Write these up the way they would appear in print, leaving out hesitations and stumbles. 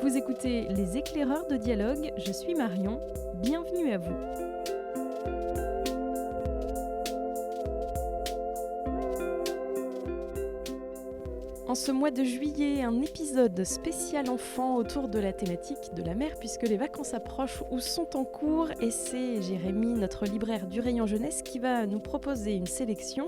Vous écoutez Les éclaireurs de dialogue, je suis Marion, bienvenue à vous. En ce mois de juillet, un épisode spécial enfant autour de la thématique de la mer puisque les vacances approchent ou sont en cours et c'est Jérémy, notre libraire du rayon jeunesse, qui va nous proposer une sélection.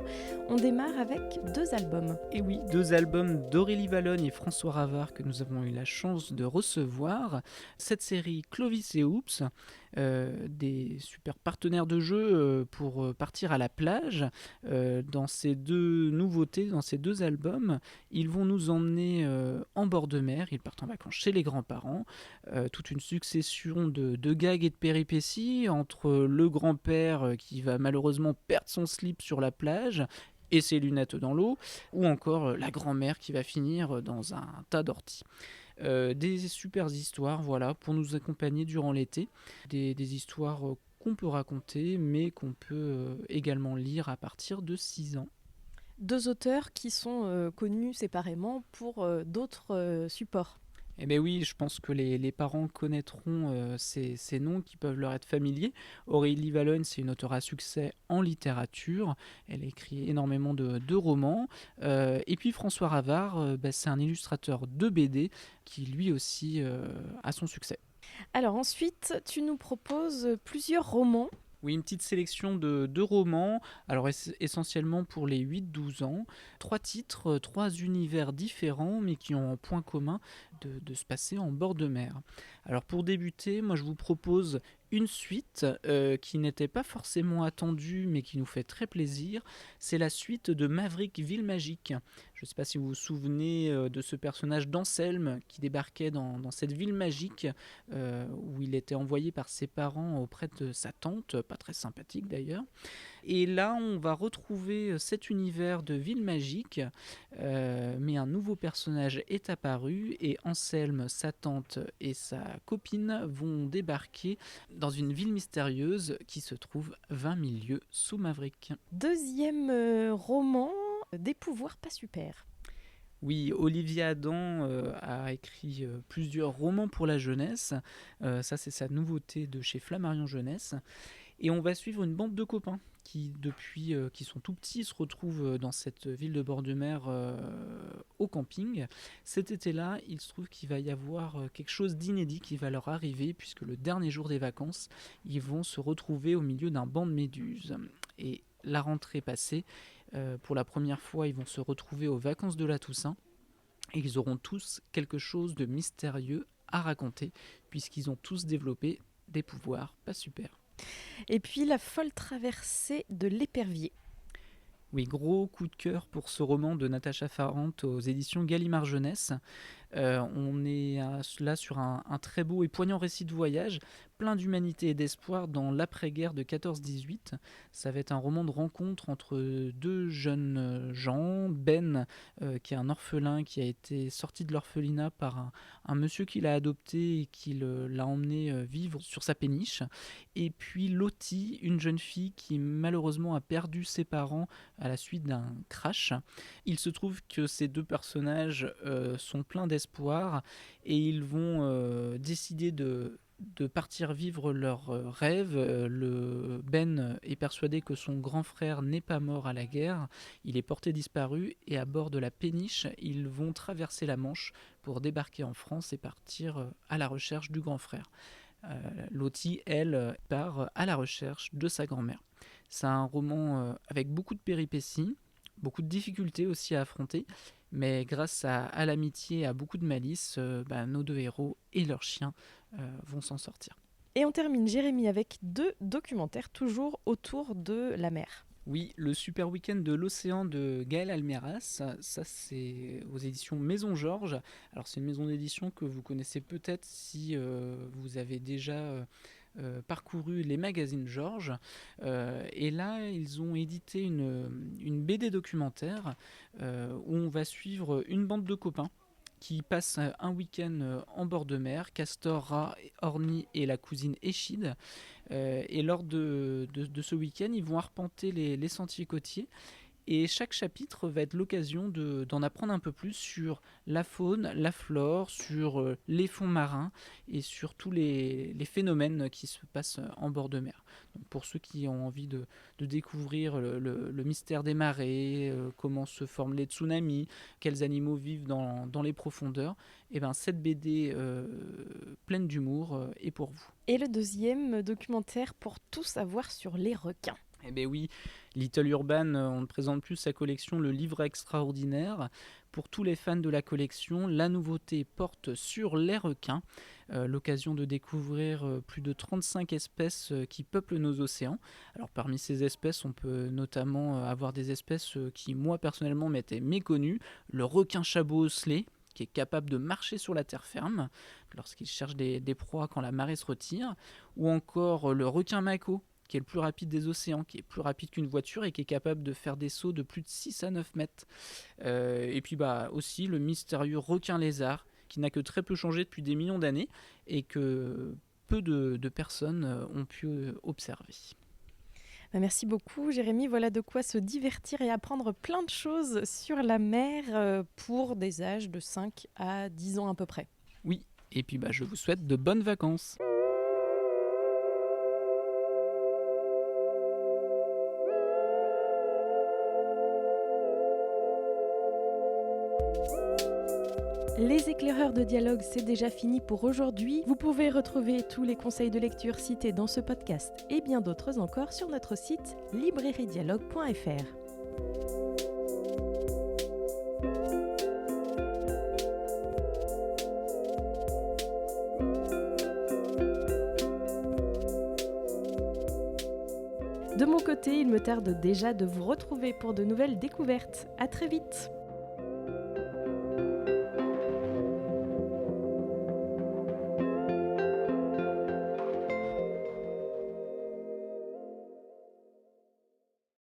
On démarre avec 2 albums. Et oui, 2 albums d'Aurélie Vallogne et François Ravard que nous avons eu la chance de recevoir. Cette série Clovis et Oops, des super partenaires de jeu pour partir à la plage. Dans ces 2 nouveautés, dans ces 2 albums, ils vont nous emmener en bord de mer, ils partent en vacances chez les grands-parents, toute une succession de gags et de péripéties entre le grand-père qui va malheureusement perdre son slip sur la plage et ses lunettes dans l'eau, ou encore la grand-mère qui va finir dans un tas d'orties. Des super histoires, voilà, pour nous accompagner durant l'été, des histoires qu'on peut raconter, mais qu'on peut également lire à partir de 6 ans. 2 auteurs qui sont connus séparément pour d'autres supports. Eh bien oui, je pense que les parents connaîtront ces noms qui peuvent leur être familiers. Aurélie Vallogne, c'est une auteure à succès en littérature. Elle a écrit énormément de romans. Et puis François Ravard, c'est un illustrateur de BD qui lui aussi a son succès. Alors ensuite, tu nous proposes plusieurs romans. Oui, une petite sélection de romans, alors essentiellement pour les 8-12 ans. 3 titres, 3 univers différents, mais qui ont en point commun de se passer en bord de mer. Alors pour débuter, moi je vous propose une suite qui n'était pas forcément attendue, mais qui nous fait très plaisir. C'est la suite de Maverick Ville Magique. Je ne sais pas si vous vous souvenez de ce personnage d'Anselme qui débarquait dans cette ville magique où il était envoyé par ses parents auprès de sa tante, pas très sympathique d'ailleurs. Et là, on va retrouver cet univers de ville magique, mais un nouveau personnage est apparu et Anselme, sa tante et sa copine vont débarquer dans une ville mystérieuse qui se trouve 20 000 lieues sous Maverick. 2e roman, Des pouvoirs pas super. Oui, Olivier Adam a écrit plusieurs romans pour la jeunesse. Ça, c'est sa nouveauté de chez Flammarion Jeunesse. Et on va suivre une bande de copains qui, depuis qu'ils sont tout petits, se retrouvent dans cette ville de bord de mer au camping. Cet été-là, il se trouve qu'il va y avoir quelque chose d'inédit qui va leur arriver, puisque le dernier jour des vacances, ils vont se retrouver au milieu d'un banc de méduses. Et la rentrée passée, pour la première fois, ils vont se retrouver aux vacances de la Toussaint, et ils auront tous quelque chose de mystérieux à raconter, puisqu'ils ont tous développé des pouvoirs pas super. Et puis La folle traversée de l'épervier. Oui, gros coup de cœur pour ce roman de Natacha Farrant aux éditions Gallimard Jeunesse. On est là sur un très beau et poignant récit de voyage, plein d'humanité et d'espoir dans l'après-guerre de 14-18. Ça va être un roman de rencontre entre 2 jeunes gens. Ben, qui est un orphelin qui a été sorti de l'orphelinat par un monsieur qui l'a adopté et qui l'a emmené vivre sur sa péniche. Et puis Lottie, une jeune fille qui malheureusement a perdu ses parents à la suite d'un crash. Il se trouve que ces 2 personnages sont pleins d'espoir et ils vont décider de partir vivre leurs rêves. Le Ben est persuadé que son grand frère n'est pas mort à la guerre, il est porté disparu et à bord de la péniche, ils vont traverser la Manche pour débarquer en France et partir à la recherche du grand frère. Lottie, elle, part à la recherche de sa grand-mère. C'est un roman avec beaucoup de péripéties, beaucoup de difficultés aussi à affronter, mais grâce à l'amitié et à beaucoup de malice, nos 2 héros et leurs chiens vont s'en sortir. Et on termine, Jérémy, avec 2 documentaires toujours autour de la mer. Oui, le super week-end de l'océan de Gaël Almeras, ça c'est aux éditions Maison Georges. Alors c'est une maison d'édition que vous connaissez peut-être si vous avez déjà parcouru les magazines Georges. Et là, ils ont édité une BD documentaire où on va suivre une bande de copains qui passent un week-end en bord de mer, Castor, Rat, Orny et la cousine Échide. Et lors de ce week-end, ils vont arpenter les sentiers côtiers Et chaque chapitre va être l'occasion d'en apprendre un peu plus sur la faune, la flore, sur les fonds marins et sur tous les phénomènes qui se passent en bord de mer. Donc pour ceux qui ont envie de découvrir le mystère des marées, comment se forment les tsunamis, quels animaux vivent dans les profondeurs, et ben cette BD pleine d'humour est pour vous. Et le deuxième documentaire pour tout savoir sur les requins. Eh bien oui, Little Urban, on ne présente plus sa collection Le Livre Extraordinaire. Pour tous les fans de la collection, la nouveauté porte sur les requins. L'occasion de découvrir plus de 35 espèces qui peuplent nos océans. Alors parmi ces espèces, on peut notamment avoir des espèces qui, moi personnellement, m'étaient méconnues. Le requin chabot osselet, qui est capable de marcher sur la terre ferme lorsqu'il cherche des proies quand la marée se retire. Ou encore le requin mako, qui est le plus rapide des océans, qui est plus rapide qu'une voiture et qui est capable de faire des sauts de plus de 6 à 9 mètres. Et puis aussi le mystérieux requin lézard, qui n'a que très peu changé depuis des millions d'années et que peu de personnes ont pu observer. Merci beaucoup Jérémy, voilà de quoi se divertir et apprendre plein de choses sur la mer pour des âges de 5 à 10 ans à peu près. Oui, et puis je vous souhaite de bonnes vacances. Les éclaireurs de dialogue, c'est déjà fini pour aujourd'hui. Vous pouvez retrouver tous les conseils de lecture cités dans ce podcast et bien d'autres encore sur notre site librairiedialogue.fr. De mon côté, il me tarde déjà de vous retrouver pour de nouvelles découvertes. À très vite!